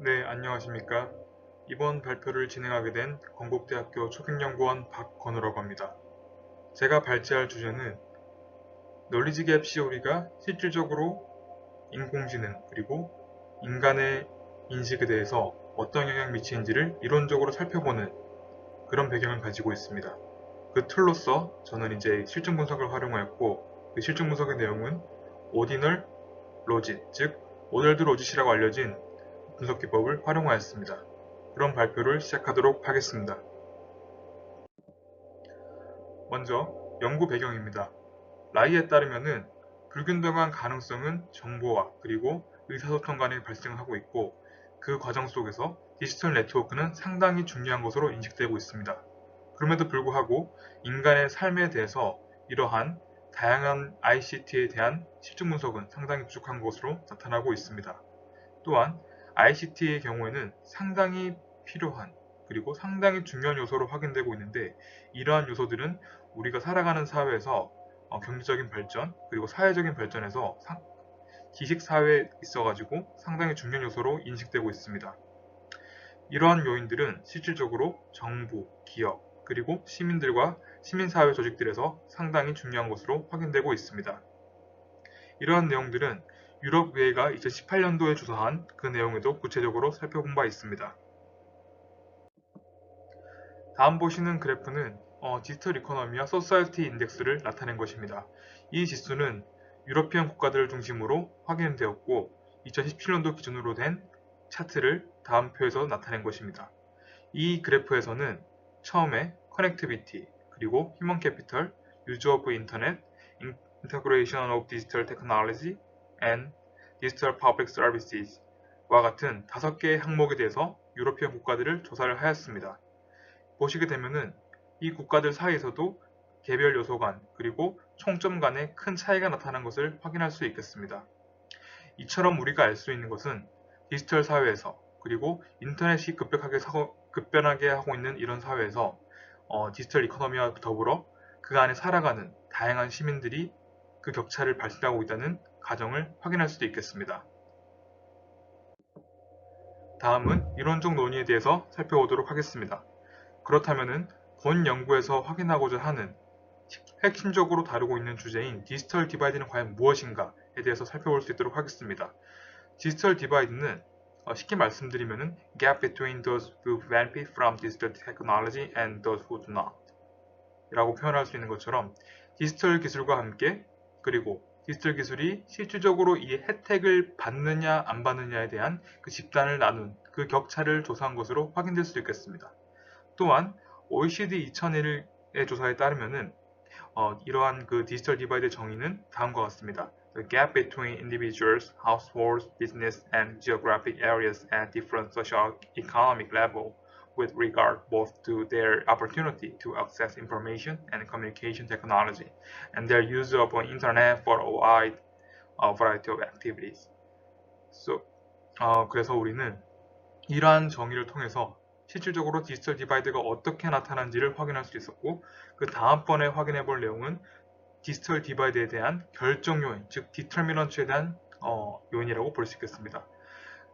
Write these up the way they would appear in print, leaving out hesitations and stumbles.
네, 안녕하십니까. 이번 발표를 진행하게 된 건국대학교 초빙연구원 박건우라고 합니다. 제가 발제할 주제는 놀리지 갭 시오리가 실질적으로 인공지능 그리고 인간의 인식에 대해서 어떤 영향을 미치는지를 이론적으로 살펴보는 그런 배경을 가지고 있습니다. 그 툴로서 저는 이제 실증 분석을 활용하였고, 그 실증 분석의 내용은 오디널 로짓, 즉 오덜드 로짓이라고 알려진 분석 기법을 활용하였습니다. 그럼 발표를 시작하도록 하겠습니다. 먼저 연구 배경입니다. 라이에 따르면은 불균등한 가능성은 정보와 그리고 의사소통 간에 발생하고 있고, 그 과정 속에서 디지털 네트워크는 상당히 중요한 것으로 인식되고 있습니다. 그럼에도 불구하고 인간의 삶에 대해서 이러한 다양한 ICT에 대한 실증 분석은 상당히 부족한 것으로 나타나고 있습니다. 또한 ICT의 경우에는 상당히 필요한 그리고 상당히 중요한 요소로 확인되고 있는데, 이러한 요소들은 우리가 살아가는 사회에서 경제적인 발전 그리고 사회적인 발전에서 지식사회에 있어가지고 상당히 중요한 요소로 인식되고 있습니다. 이러한 요인들은 실질적으로 정부, 기업, 그리고 시민들과 시민사회 조직들에서 상당히 중요한 것으로 확인되고 있습니다. 이러한 내용들은 유럽의회가 2018년도에 조사한 그 내용에도 구체적으로 살펴본 바 있습니다. 다음 보시는 그래프는 디지털 이코노미와 소사이어티 인덱스를 나타낸 것입니다. 이 지수는 유러피안 국가들을 중심으로 확인되었고 2017년도 기준으로 된 차트를 다음 표에서 나타낸 것입니다. 이 그래프에서는 처음에 커넥티비티, 그리고 휴먼 캐피털, 유즈 오브 인터넷, 인터그레이션 오브 디지털 테크놀로지, and 디지털 퍼블릭 서비스와 같은 5개의 항목에 대해서 유러피안 국가들을 조사를 하였습니다. 보시게 되면은 이 국가들 사이에서도 개별 요소 간 그리고 총점 간에 큰 차이가 나타난 것을 확인할 수 있겠습니다. 이처럼 우리가 알 수 있는 것은 디지털 사회에서 그리고 인터넷이 급변하게 하고 있는 이런 사회에서 디지털 이코노미와 더불어 그 안에 살아가는 다양한 시민들이 그 격차를 발생하고 있다는 가정을 확인할 수도 있겠습니다. 다음은 이론적 논의에 대해서 살펴보도록 하겠습니다. 그렇다면 본 연구에서 확인하고자 하는 핵심적으로 다루고 있는 주제인 디지털 디바이드는 과연 무엇인가에 대해서 살펴볼 수 있도록 하겠습니다. 디지털 디바이드는 쉽게 말씀드리면 gap between those who benefit from digital technology and those who do not 라고 표현할 수 있는 것처럼, 디지털 기술과 함께 그리고 디지털 기술이 실질적으로 이 혜택을 받느냐 안 받느냐에 대한 그 집단을 나눈 그 격차를 조사한 것으로 확인될 수 있겠습니다. 또한 OECD 2001의 조사에 따르면은 이러한 그 디지털 디바이드 정의는 다음과 같습니다. The gap between individuals, households, business, and geographic areas at different socio-economic level with regard both to their opportunity to access information and communication technology and their use of internet for a wide variety of activities. 그래서 우리는 이러한 정의를 통해서 실질적으로 디지털 디바이드가 어떻게 나타나는지를 확인할 수 있었고, 그 다음번에 확인해 볼 내용은 디지털 디바이드에 대한 결정 요인, 즉 디터미넌트에 대한 요인이라고 볼 수 있겠습니다.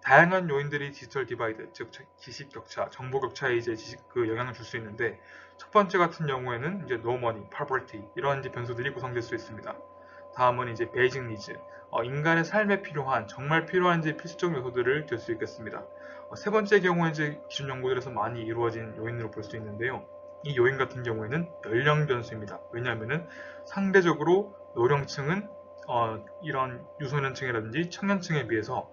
다양한 요인들이 디지털 디바이드, 즉 지식 격차, 정보 격차에 이제 그 영향을 줄 수 있는데, 첫 번째 같은 경우에는 이제 no money, poverty 이런 변수들이 구성될 수 있습니다. 다음은 이제 베이직 니즈, 인간의 삶에 필요한 정말 필요한 이제 필수적 요소들을 들 수 있겠습니다. 세 번째 경우에 이제 기존 연구들에서 많이 이루어진 요인으로 볼 수 있는데요. 이 요인 같은 경우에는 연령 변수입니다. 왜냐하면은 상대적으로 노령층은 이런 유소년층이라든지 청년층에 비해서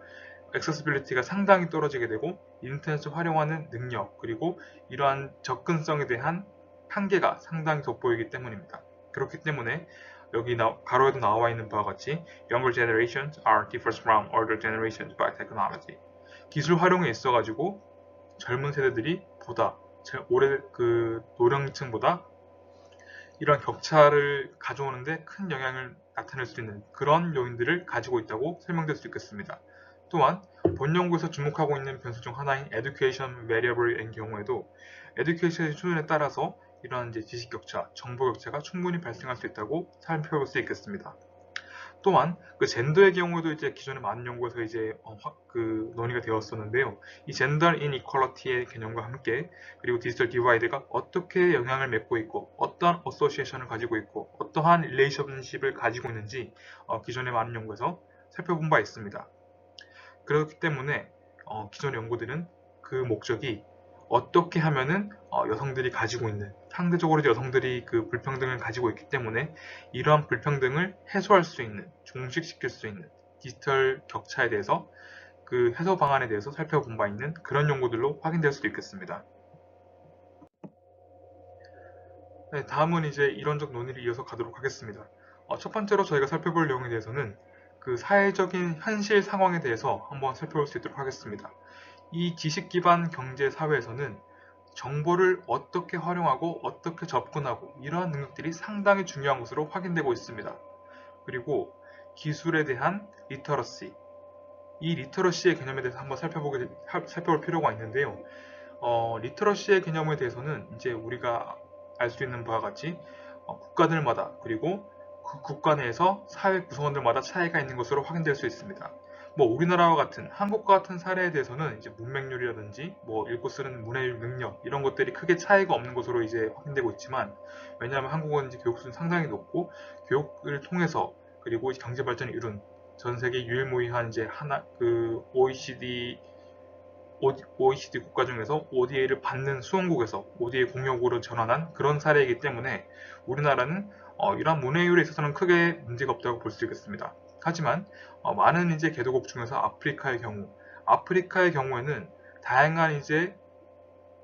액세시빌리티가 상당히 떨어지게 되고, 인터넷을 활용하는 능력 그리고 이러한 접근성에 대한 한계가 상당히 돋보이기 때문입니다. 그렇기 때문에 여기 가로에도 나와 있는 바와 같이 younger generations are different from older generations by technology. 기술 활용에 있어가지고 젊은 세대들이 보다 올해 그 노령층보다 이런 격차를 가져오는데 큰 영향을 나타낼 수 있는 그런 요인들을 가지고 있다고 설명될 수 있겠습니다. 또한 본 연구에서 주목하고 있는 변수 중 하나인 education variable인 경우에도 education의 수준에 따라서 이러한 이제 지식 격차, 정보 격차가 충분히 발생할 수 있다고 살펴볼 수 있겠습니다. 또한 그 젠더의 경우에도 이제 기존의 많은 연구에서 이제 그 논의가 되었었는데요. 이 젠더 인이퀄리티의 개념과 함께 그리고 디지털 디바이드가 어떻게 영향을 맺고 있고 어떠한 어소시에이션을 가지고 있고 어떠한 릴레이션십을 가지고 있는지 기존의 많은 연구에서 살펴본 바 있습니다. 그렇기 때문에 기존의 연구들은 그 목적이 어떻게 하면은 여성들이 가지고 있는 상대적으로 여성들이 그 불평등을 가지고 있기 때문에 이러한 불평등을 해소할 수 있는 종식시킬 수 있는 디지털 격차에 대해서 그 해소 방안에 대해서 살펴본 바 있는 그런 연구들로 확인될 수도 있겠습니다. 네, 다음은 이제 이론적 논의를 이어서 가도록 하겠습니다. 첫 번째로 저희가 살펴볼 내용에 대해서는 그 사회적인 현실 상황에 대해서 한번 살펴볼 수 있도록 하겠습니다. 이 지식 기반 경제 사회에서는 정보를 어떻게 활용하고 어떻게 접근하고 이러한 능력들이 상당히 중요한 것으로 확인되고 있습니다. 그리고 기술에 대한 리터러시, 이 리터러시의 개념에 대해서 한번 살펴볼 필요가 있는데요. 리터러시의 개념에 대해서는 이제 우리가 알 수 있는 바와 같이 국가들마다 그리고 그 국가 내에서 사회 구성원들마다 차이가 있는 것으로 확인될 수 있습니다. 뭐 우리나라와 같은 한국과 같은 사례에 대해서는 이제 문맹률이라든지 뭐 읽고 쓰는 문해 능력 이런 것들이 크게 차이가 없는 것으로 이제 확인되고 있지만 왜냐하면 한국은 이제 교육 수준이 상당히 높고 교육을 통해서 그리고 경제 발전을 이룬 전 세계 유일무이한 이제 그 OECD 국가 중에서 ODA를 받는 수원국에서 ODA 공역으로 전환한 그런 사례이기 때문에 우리나라는 이러한 문해율에 있어서는 크게 문제가 없다고 볼 수 있겠습니다. 하지만 많은 이제 개도국 중에서 아프리카의 경우에는 다양한 이제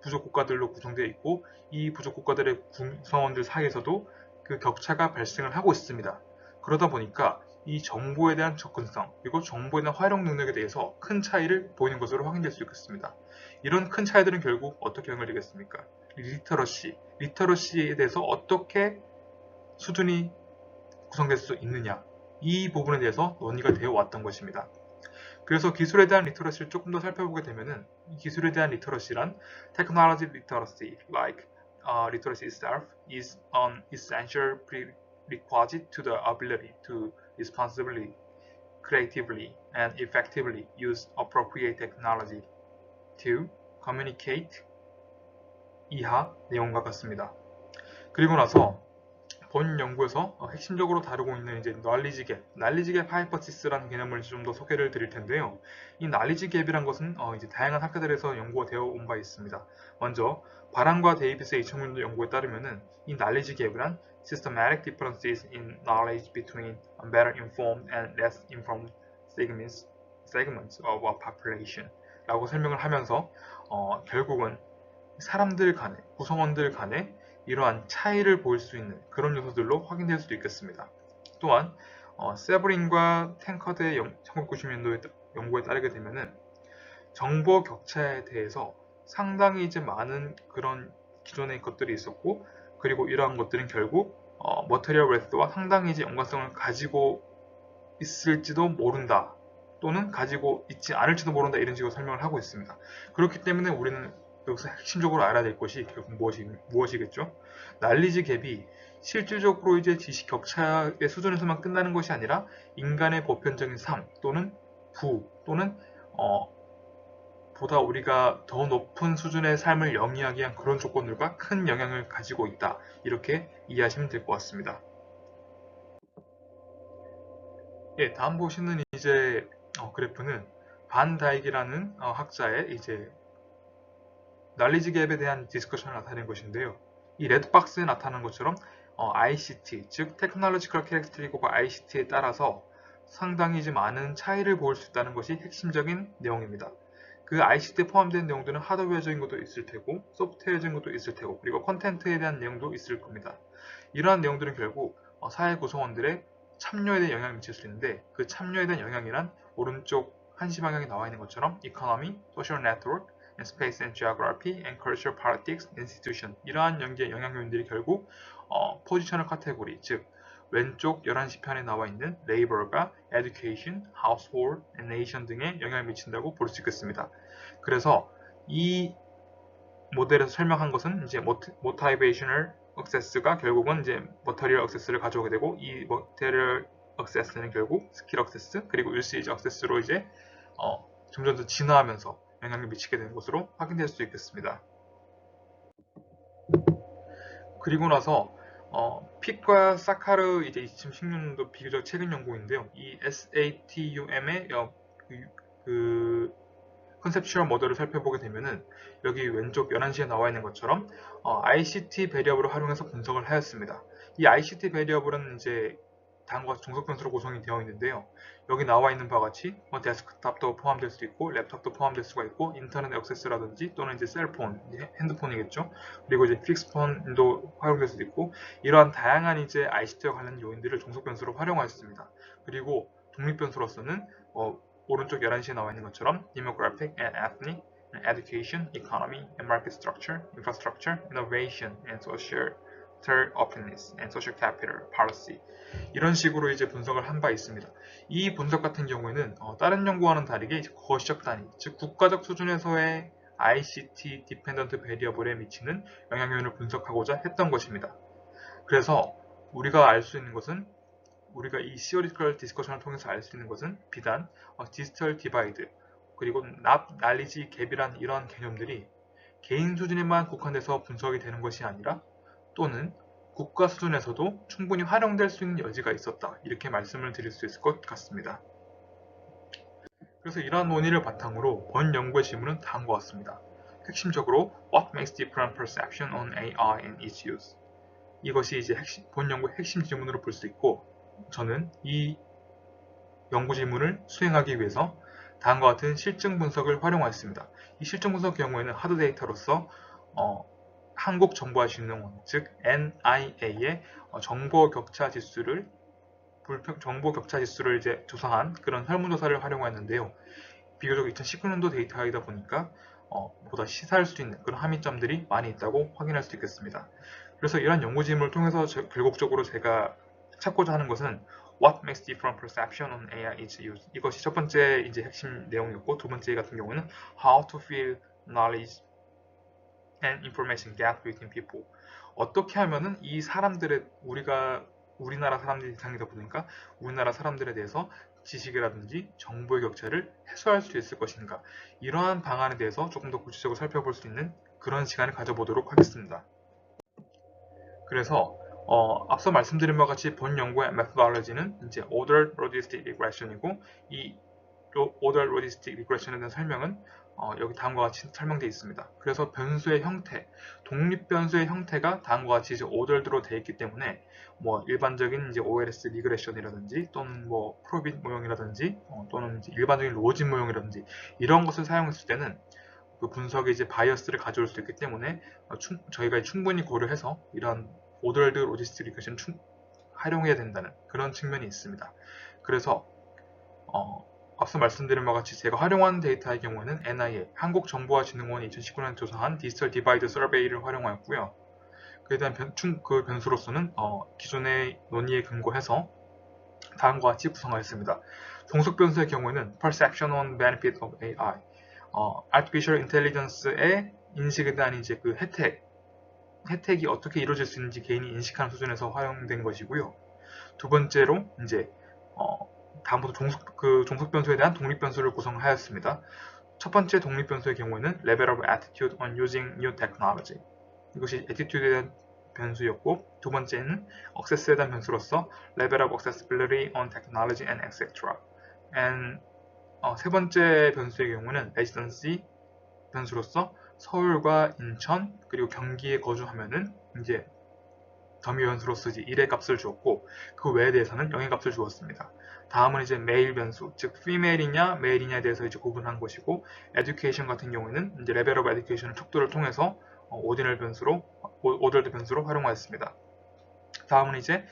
부족 국가들로 구성되어 있고 이 부족 국가들의 구성원들 사이에서도 그 격차가 발생을 하고 있습니다. 그러다 보니까 이 정보에 대한 접근성 그리고 정보에 대한 활용 능력에 대해서 큰 차이를 보이는 것으로 확인될 수 있겠습니다. 이런 큰 차이들은 결국 어떻게 연결되겠습니까? 리터러시에 대해서 어떻게 수준이 구성될 수 있느냐 이 부분에 대해서 논의가 되어 왔던 것입니다. 그래서 기술에 대한 리터러시를 조금 더 살펴보게 되면은 이 기술에 대한 리터러시란 technology literacy, like literacy itself, is an essential prerequisite to the ability to responsibly, creatively, and effectively use appropriate technology to communicate 이하 내용과 같습니다. 그리고 나서 본 연구에서 핵심적으로 다루고 있는 이제 knowledge gap 하이퍼시스라는 개념을 좀 더 소개를 드릴 텐데요. 이 knowledge gap이란 것은 이제 다양한 학자들에서 연구가 되어 온 바 있습니다. 먼저 바람과 데이비스의 2000년도 연구에 따르면은 이 knowledge gap이란 systematic differences in knowledge between better informed and less informed segments of a population 라고 설명을 하면서 결국은 사람들 간에 구성원들 간에 이러한 차이를 보일 수 있는 그런 요소들로 확인될 수도 있겠습니다. 또한 세브린과 탱커드의 1990년도 연구에 따르게 되면은 정보 격차에 대해서 상당히 이제 많은 그런 기존의 것들이 있었고 그리고 이러한 것들은 결국 머터리얼 웨스트와 상당히 이제 연관성을 가지고 있을지도 모른다 또는 가지고 있지 않을지도 모른다 이런 식으로 설명을 하고 있습니다. 그렇기 때문에 우리는 여기서 핵심적으로 알아야 될 것이 결국 무엇이겠죠? 난리지 갭이 실질적으로 이제 지식 격차의 수준에서만 끝나는 것이 아니라 인간의 보편적인 삶 또는 또는 보다 우리가 더 높은 수준의 삶을 영위하기 위한 그런 조건들과 큰 영향을 가지고 있다. 이렇게 이해하시면 될 것 같습니다. 예, 다음 보시는 이제 그래프는 반 다익이라는 학자의 이제 knowledge 갭에 대한 디스커션을 나타낸 것인데요. 이 레드박스에 나타난 것처럼 ICT, 즉 Technological Characteristic of ICT에 따라서 상당히 이제 많은 차이를 보일 수 있다는 것이 핵심적인 내용입니다. 그 ICT에 포함된 내용들은 하드웨어적인 것도 있을 테고 소프트웨어적인 것도 있을 테고 그리고 컨텐츠에 대한 내용도 있을 겁니다. 이러한 내용들은 결국 사회 구성원들의 참여에 대한 영향을 미칠 수 있는데 그 참여에 대한 영향이란 오른쪽 한시 방향에 나와 있는 것처럼 economy, social network, space and geography, and cultural politics, institution 이러한 연계의 영향 요인들이 결국 포지셔널 카테고리 즉 왼쪽 11시 편에 나와 있는 labor가 education, household, and nation 등에 영향을 미친다고 볼 수 있겠습니다. 그래서 이 모델에서 설명한 것은 이제 motivational access가 결국은 이제 material access를 가져오게 되고 이 material 액세스는 결국 스킬 액세스 그리고 유세이지 액세스로 이제 점점 더 진화하면서 영향을 미치게 되는 것으로 확인될 수 있겠습니다. 그리고 나서 픽과 사카르 이제 2016년도 비교적 최근 연구인데요. 이 SATUM의 그 컨셉추얼 모델을 살펴보게 되면은 여기 왼쪽 11시에 나와 있는 것처럼 ICT 베리어블을 활용해서 분석을 하였습니다. 이 ICT 베리어블은 이제 다음과 같이 종속 변수로 구성이 되어 있는데요. 여기 나와 있는 바와 같이 데스크탑도 포함될 수 있고 랩탑도 포함될 수가 있고 인터넷 액세스라든지 또는 이제 셀폰, 핸드폰이겠죠. 그리고 이제 픽스폰도 활용될 수도 있고 이러한 다양한 이제 ICT와 관련 요인들을 종속 변수로 활용하였습니다. 그리고 독립 변수로서는 오른쪽 11시에 나와 있는 것처럼 demographic and ethnic, and education, economy, and market structure, infrastructure, innovation, and social openness, and social capital, policy 이런 식으로 이제 분석을 한 바 있습니다. 이 분석 같은 경우에는 다른 연구와는 다르게 거시적 단위, 즉 국가적 수준에서의 ICT 디펜던트 베리어블에 미치는 영향요인을 분석하고자 했던 것입니다. 그래서 우리가 알 수 있는 것은 우리가 이 시어리컬 디스커션을 통해서 알 수 있는 것은 비단 디지털 디바이드 그리고 날리지 갭이란 이러한 개념들이 개인 수준에만 국한돼서 분석이 되는 것이 아니라 또는 국가 수준에서도 충분히 활용될 수 있는 여지가 있었다. 이렇게 말씀을 드릴 수 있을 것 같습니다. 그래서 이러한 논의를 바탕으로 본 연구의 질문은 다음과 같습니다. 핵심적으로 What makes different perception on AI and its use? 이것이 이제 본 연구의 핵심 질문으로 볼 수 있고 저는 이 연구 질문을 수행하기 위해서 다음과 같은 실증 분석을 활용하였습니다. 이 실증 분석 경우에는 하드 데이터로서 한국정보화진흥원 즉 NIA의 정보 격차 지수를 이제 조사한 그런 설문조사를 활용하였는데요. 비교적 2019년도 데이터이다 보니까 보다 시사할 수 있는 그런 함의점들이 많이 있다고 확인할 수 있겠습니다. 그래서 이러한 연구 질문을 통해서 결국적으로 제가 찾고자 하는 것은 What makes different perception on AI is used? 이것이 첫 번째 이제 핵심 내용이었고 두 번째 같은 경우는 How to fill knowledge and information gap between people. 어떻게 하면은 이 사람들의 우리나라 사람들이 대상이다 보니까 우리나라 사람들에 대해서 지식이라든지 정보의 격차를 해소할 수 있을 것인가 이러한 방안에 대해서 조금 더 구체적으로 살펴볼 수 있는 그런 시간을 가져보도록 하겠습니다. 그래서 앞서 말씀드린 바와 같이 본 연구의 methodology는 이제 ordered logistic regression이고 이 ordered logistic regression에 대한 설명은 여기 다음과 같이 설명되어 있습니다. 그래서 변수의 형태, 독립 변수의 형태가 다음과 같이 이제 ordered로 되어 있기 때문에 뭐 일반적인 이제 OLS 리그레션이라든지 또는 뭐 프로빗 모형이라든지 또는 이제 일반적인 로짓 모형이라든지 이런 것을 사용했을 때는 그 분석에 이제 바이어스를 가져올 수 있기 때문에 저희가 충분히 고려해서 이런 ordered logistic regression 활용해야 된다는 그런 측면이 있습니다. 그래서 앞서 말씀드린 바와 같이 제가 활용한 데이터의 경우에는 NIA, 한국정보화진흥원이 2019년 조사한 디지털 디바이드 서베이를 활용하였고요. 그에 대한 그 변수로서는 기존의 논의에 근거해서 다음과 같이 구성하였습니다. 종속 변수의 경우에는 Perception on Benefit of AI, Artificial Intelligence의 인식에 대한 이제 그 혜택이 어떻게 이루어질 수 있는지 개인이 인식하는 수준에서 활용된 것이고요. 두 번째로 이제 다음부터 종속 변수에 대한 독립 변수를 구성하였습니다. 첫 번째 독립 변수의 경우에는 Level of Attitude on Using New Technology. 이것이 Attitude에 대한 변수였고 두 번째는 Access에 대한 변수로서 Level of Accessibility on Technology and etc. 세 번째 변수의 경우는 Residency 변수로서 서울과 인천 그리고 경기에 거주하면은 이제 더미 변수로서 이제 1의 값을 주었고 그 외에 대해서는 0의 값을 주었습니다. 다음은 이제 메일 변수, 즉 female이냐 메일이냐에 대해서 이제 구분한 것이고 education 같은 경우에는 이제 level of education의 척도를 통해서 오디널 변수로 오더드 변수로 활용하였습니다. 다음은 이제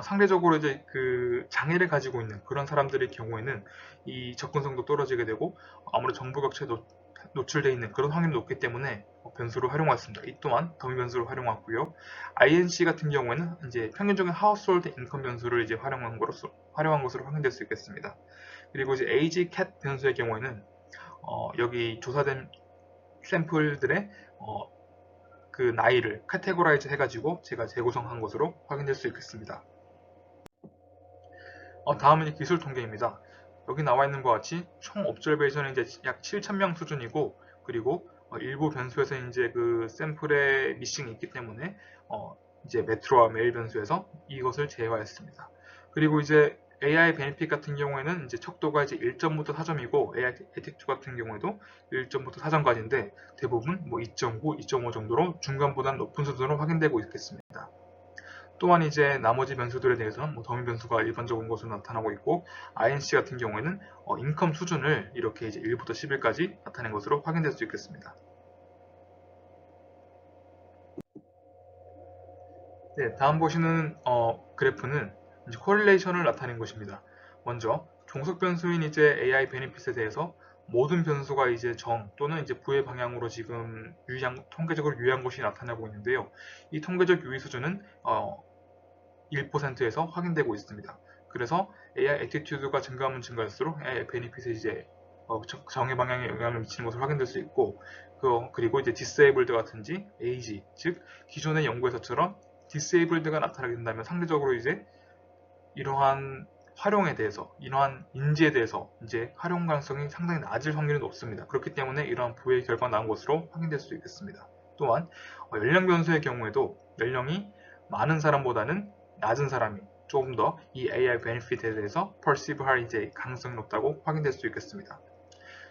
상대적으로 이제 그 장애를 가지고 있는 그런 사람들의 경우에는 이 접근성도 떨어지게 되고 아무래도 정보 격차에 노출되어 있는 그런 확률이 높기 때문에 변수를 활용했습니다. 이 또한 더미 변수를 활용했고요. INC 같은 경우에는 이제 평균적인 하우스홀드 인컴 변수를 이제 활용한 것으로 확인될 수 있겠습니다. 그리고 이제 age cat 변수의 경우에는 여기 조사된 샘플들의 그 나이를 카테고라이즈 해가지고 제가 재구성한 것으로 확인될 수 있겠습니다. 다음은 이제 기술 통계입니다. 여기 나와 있는 것 같이 총 옵저베이션은 이제 약 7,000명 수준이고, 그리고 일부 변수에서 이제 그 샘플의 미싱이 있기 때문에 이제 메트로와 메일 변수에서 이것을 제외하였습니다. 그리고 이제 AI 베네핏 같은 경우에는 이제 척도가 이제 1점부터 4점이고, AI 에티튜드 같은 경우에도 1점부터 4점까지인데 대부분 뭐 2.9, 2.5 정도로 중간보다 높은 수준으로 확인되고 있겠습니다. 또한 이제 나머지 변수들에 대해서는 뭐 더미 변수가 일반적인 것으로 나타나고 있고, INC 같은 경우에는 인컴 수준을 이렇게 이제 1부터 10일까지 나타낸 것으로 확인될 수 있겠습니다. 네, 다음 보시는 그래프는 이제 코릴레이션을 나타낸 것입니다. 먼저 종속 변수인 이제 AI 베네핏에 대해서 모든 변수가 이제 정 또는 이제 부의 방향으로 지금 통계적으로 유의한 것이 나타나고 있는데요. 이 통계적 유의 수준은 1%에서 확인되고 있습니다. 그래서 AI 애티튜드가 증가하면 증가할수록 AI 베니핏이 이제 정의 방향에 영향을 미치는 것을 확인될 수 있고, 그리고 이제 디세이블드 같은지 에이지, 즉 기존의 연구에서처럼 디세이블드가 나타나게 된다면 상대적으로 이제 이러한 활용에 대해서, 이러한 인지에 대해서 이제 활용 가능성이 상당히 낮을 확률이 높습니다. 그렇기 때문에 이러한 부의 결과가 나온 것으로 확인될 수 있겠습니다. 또한 연령 변수의 경우에도 연령이 많은 사람보다는 낮은 사람이 조금 더 이 AI 베네핏에 대해서 perceive할 이제 가능성이 높다고 확인될 수 있겠습니다.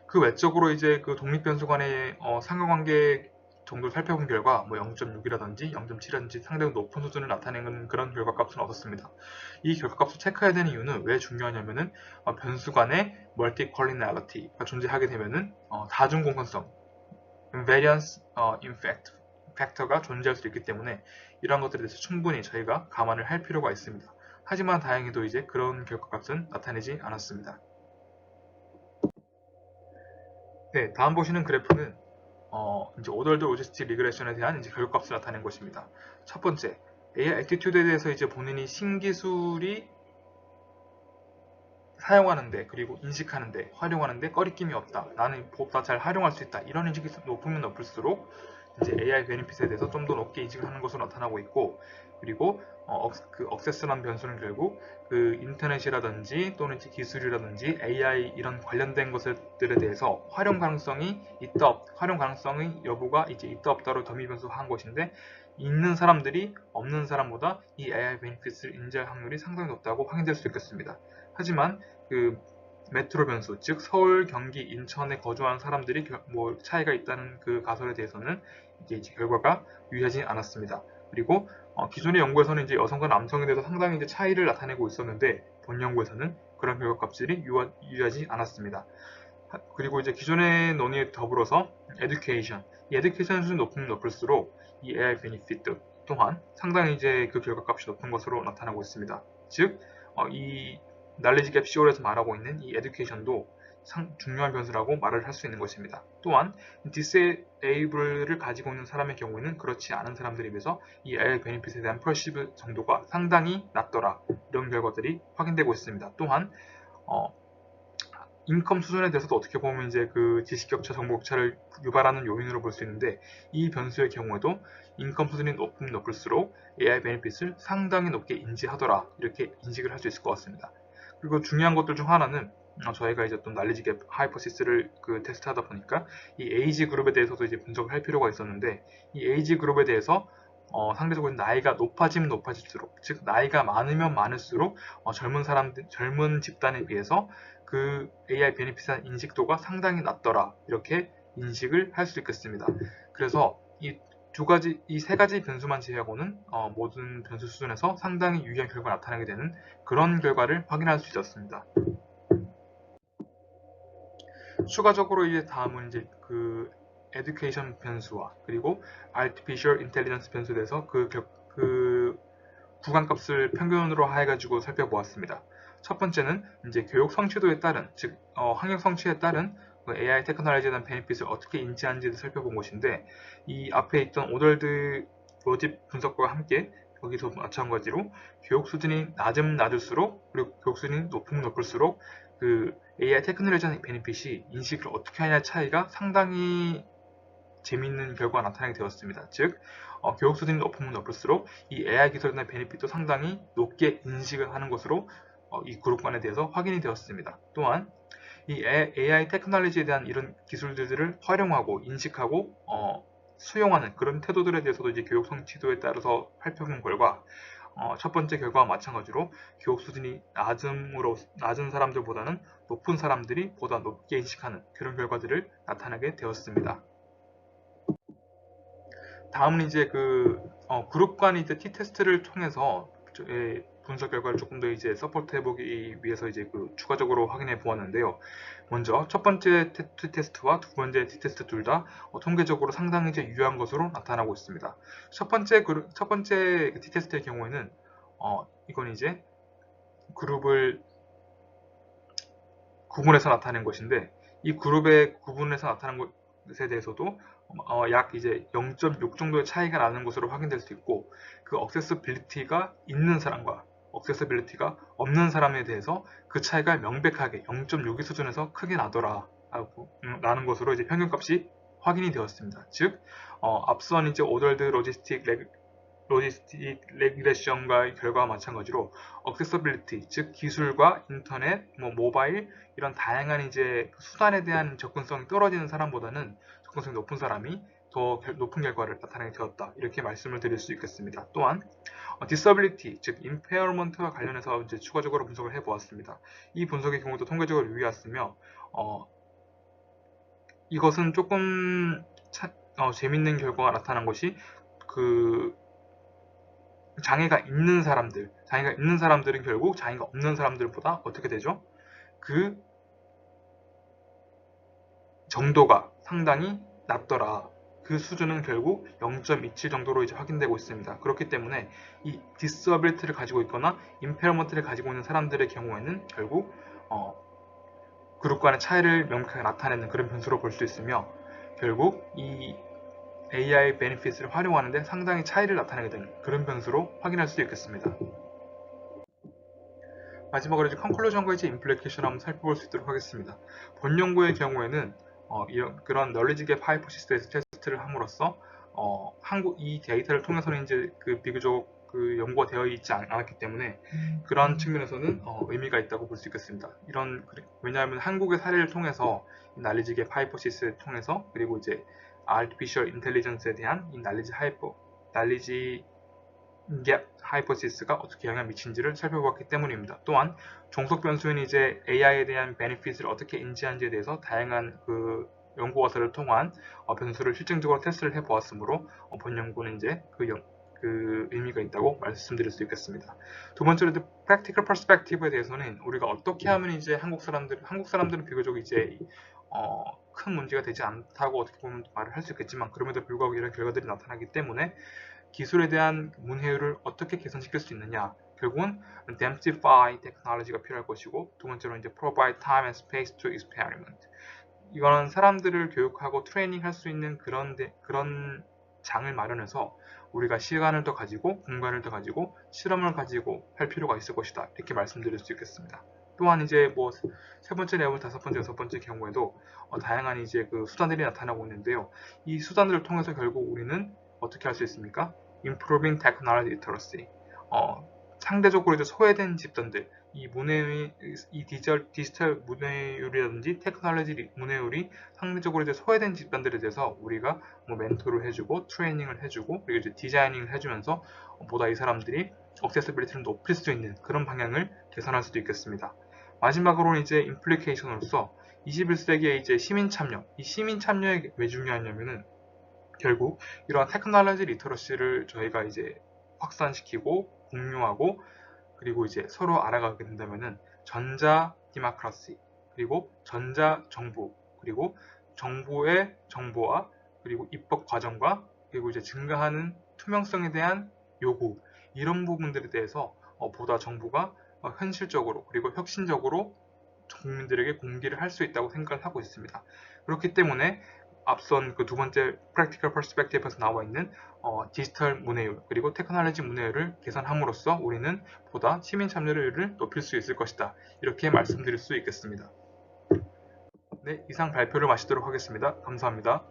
그 외적으로 이제 그 독립 변수 간의 상관관계 정도를 살펴본 결과 뭐 0.6이라든지 0.7이라든지 상당히 높은 수준을 나타내는 그런 결과값을 얻었습니다. 이 결과값을 체크해야 되는 이유는 왜 중요하냐면은 변수 간의 멀티컬리널리티가 존재하게 되면은 다중 공헌성, variance 팩터가 존재할 수 있기 때문에 이러한 것들에 대해서 충분히 저희가 감안을 할 필요가 있습니다. 하지만 다행히도 이제 그런 결과값은 나타내지 않았습니다. 네, 다음 보시는 그래프는 이제 오더드 로지스틱 리그레션에 대한 이제 결과값을 나타낸 것입니다. 첫 번째, AI 애티튜드에 대해서 이제 본인이 신기술이 사용하는데, 그리고 인식하는데, 활용하는데 꺼리낌이 없다. 나는 보다 잘 활용할 수 있다. 이런 인식이 높으면 높을수록 이제 AI 베니핏에 대해서 좀 더 높게 인식을 하는 것으로 나타나고 있고, 그리고 그 억세스란 변수는 결국 그 인터넷이라든지 또는 기술이라든지 AI 이런 관련된 것들에 대해서 활용 가능성이 활용 가능성의 여부가 이제 있다 없다로 더미 변수한 것인데, 있는 사람들이 없는 사람보다 이 AI 베니핏을 인지할 확률이 상당히 높다고 확인될 수 있겠습니다. 하지만 그 메트로 변수, 즉 서울, 경기, 인천에 거주하는 사람들이 뭐 차이가 있다는 그 가설에 대해서는 이제 결과가 유의하지 않았습니다. 그리고 기존의 연구에서는 이제 여성과 남성에 대해서 상당히 이제 차이를 나타내고 있었는데 본 연구에서는 그런 결과값들이 유의하지 않았습니다. 그리고 이제 기존의 논의에 더불어서 education, 이 education 수준이 높으면 높을수록 이 AI benefit 또한 상당히 이제 그 결과값이 높은 것으로 나타나고 있습니다. 즉, 이 knowledge gap CO에서 말하고 있는 이 education도 중요한 변수라고 말을 할 수 있는 것입니다. 또한 disable를 가지고 있는 사람의 경우에는 그렇지 않은 사람들에 비해서 이 AI benefit에 대한 perceive 정도가 상당히 낮더라. 이런 결과들이 확인되고 있습니다. 또한 인컴 수준에 대해서도 어떻게 보면 이제 그 지식격차, 정보격차를 유발하는 요인으로 볼 수 있는데, 이 변수의 경우에도 인컴 수준이 높으면 높을수록 AI 베네핏을 상당히 높게 인지하더라, 이렇게 인식을 할 수 있을 것 같습니다. 그리고 중요한 것들 중 하나는 저희가 이제 또 날리지 갭 하이퍼시스를 그 테스트하다 보니까 이 에이지 그룹에 대해서도 이제 분석을 할 필요가 있었는데, 이 에이지 그룹에 대해서 상대적으로 나이가 높아지면 높아질수록, 즉 나이가 많으면 많을수록 젊은 집단에 비해서 그 AI 베네핏의 인식도가 상당히 낮더라, 이렇게 인식을 할 수 있겠습니다. 그래서 이 세 가지 변수만 제외하고는 모든 변수 수준에서 상당히 유의한 결과가 나타나게 되는 그런 결과를 확인할 수 있었습니다. 추가적으로 이제 다음은 이제 그 education 변수와 그리고 artificial intelligence 변수에 대해서 그 구간값을 평균으로 해가지고 살펴보았습니다. 첫 번째는 이제 교육 성취도에 따른, 즉 학력 성취에 따른 AI 테크놀로지에 대한 베네핏을 어떻게 인지하는지를 살펴본 것인데, 이 앞에 있던 오덜드 로집 분석과 함께 여기서 마찬가지로 교육 수준이 낮으면 낮을수록, 그리고 교육 수준이 높으면 높을수록 그 AI 테크놀로지의 베네핏이 인식을 어떻게 하냐의 차이가 상당히 재미있는 결과가 나타나게 되었습니다. 즉, 교육 수준이 높으면 높을수록 이 AI 기술에 대한 베네핏도 상당히 높게 인식을 하는 것으로 이 그룹 간에 대해서 확인이 되었습니다. 또한 이 AI 테크놀로지에 대한 이런 기술들을 활용하고 인식하고 수용하는 그런 태도들에 대해서도 이제 교육 성취도에 따라서 살펴본 결과 첫 번째 결과와 마찬가지로 교육 수준이 낮은 사람들보다는 높은 사람들이 보다 높게 인식하는 그런 결과들을 나타나게 되었습니다. 다음은 이제 그룹 간 이제 T-테스트를 통해서 분석 결과를 조금 더 이제 서포트 해보기 위해서 이제 추가적으로 확인해 보았는데요. 먼저 첫 번째 T-테스트와 두 번째 T-테스트 둘 다 통계적으로 상당히 이제 유효한 것으로 나타나고 있습니다. 첫 번째 T-테스트의 경우에는 이건 이제 그룹을 구분해서 나타낸 것인데 이 그룹의 구분해서 나타난 것에 대해서도 약 이제 0.6 정도의 차이가 나는 것으로 확인될 수 있고 그 액세서빌리티가 있는 사람과 액세서빌리티가 없는 사람에 대해서 그 차이가 명백하게 0.6의 수준에서 크게 나는 것으로 이제 평균값이 확인이 되었습니다. 즉 앞선 이제 오더드 로지스틱 레그레션과의 결과와 마찬가지로 액세서빌리티, 즉 기술과 인터넷, 모바일 이런 다양한 이제 수단에 대한 접근성이 떨어지는 사람보다는 접근성이 높은 사람이 더 높은 결과를 나타내게 되었다. 이렇게 말씀을 드릴 수 있겠습니다. 또한 disability, 즉 impairment와 관련해서 이제 추가적으로 분석을 해보았습니다. 이 분석의 경우도 통계적으로 유의했으며 이것은 조금 재밌는 결과가 나타난 것이 장애가 있는 사람들은 결국 장애가 없는 사람들보다 어떻게 되죠? 그 정도가 상당히 낮더라. 그 수준은 결국 0.27 정도로 이제 확인되고 있습니다. 그렇기 때문에 이 disability를 가지고 있거나 impairment를 가지고 있는 사람들의 경우에는 결국 그룹 간의 차이를 명확하게 나타내는 그런 변수로 볼 수 있으며 결국 이 AI 베네핏을 활용하는데 상당히 차이를 나타내게 되는 그런 변수로 확인할 수 있겠습니다. 마지막으로 이제 컨클루전과 이제 임플리케이션 한번 살펴볼 수 있도록 하겠습니다. 본 연구의 경우에는 그런 널리지 갭 하이포시스에서 테스트를 함으로써 이 데이터를 통해서는 이제 비교적 연구가 되어 있지 않았기 때문에 그런 측면에서는 의미가 있다고 볼 수 있겠습니다. 왜냐하면 한국의 사례를 통해서 널리지 갭 하이포시스를 통해서 그리고 이제 artificial intelligence에 대한 이 널리지 갭 하이포시스가 어떻게 영향을 미친지를 살펴보았기 때문입니다. 또한 종속 변수인 이제 AI에 대한 베네핏을 어떻게 인지하는지에 대해서 다양한 연구 과서를 통한 변수를 실증적으로 테스트를 해보았으므로 본 연구는 이제 그 의미가 있다고 말씀드릴 수 있겠습니다. 두 번째로 practical perspective에 대해서는 우리가 어떻게 하면 이제 한국 사람들은 비교적 이제 큰 문제가 되지 않다고 어떻게 보면 말을 할 수 있겠지만 그럼에도 불구하고 이런 결과들이 나타나기 때문에 기술에 대한 문해율을 어떻게 개선시킬 수 있느냐 결국은 demystify 테크놀로지가 필요할 것이고 두 번째로 이제 provide time and space to experiment 이거는 사람들을 교육하고 트레이닝 할 수 있는 그런 장을 마련해서 우리가 시간을 더 가지고 공간을 더 가지고 실험을 가지고 할 필요가 있을 것이다 이렇게 말씀드릴 수 있겠습니다. 또한 이제 세 번째, 네 번째, 다섯 번째, 여섯 번째 경우에도 다양한 이제 수단들이 나타나고 있는데요. 이 수단들을 통해서 결국 우리는 어떻게 할 수 있습니까? Improving Technology Literacy. 상대적으로 이제 소외된 집단들, 이 디지털 문해율이라든지 테크놀로지 문해율이 상대적으로 이제 소외된 집단들에 대해서 우리가 멘토를 해주고 트레이닝을 해주고 그리고 이제 디자이닝을 해주면서 보다 이 사람들이 액세서빌리티를 높일 수 있는 그런 방향을 개선할 수도 있겠습니다. 마지막으로는 이제 임플리케이션으로서 21세기의 이제 시민 참여, 이 시민 참여가 왜 중요하냐면은 결국 이러한 테크놀로지 리터러시를 저희가 이제 확산시키고 공유하고 그리고 이제 서로 알아가게 된다면은 전자 디모크라시 그리고 전자 정부 그리고 정부의 정보와 그리고 입법 과정과 그리고 이제 증가하는 투명성에 대한 요구 이런 부분들에 대해서 보다 정부가 현실적으로 그리고 혁신적으로 국민들에게 공개를 할 수 있다고 생각을 하고 있습니다. 그렇기 때문에 앞선 그 두 번째 Practical Perspective에서 나와 있는 디지털 문해율 그리고 테크놀로지 문해율을 개선함으로써 우리는 보다 시민 참여율을 높일 수 있을 것이다. 이렇게 말씀드릴 수 있겠습니다. 네, 이상 발표를 마치도록 하겠습니다. 감사합니다.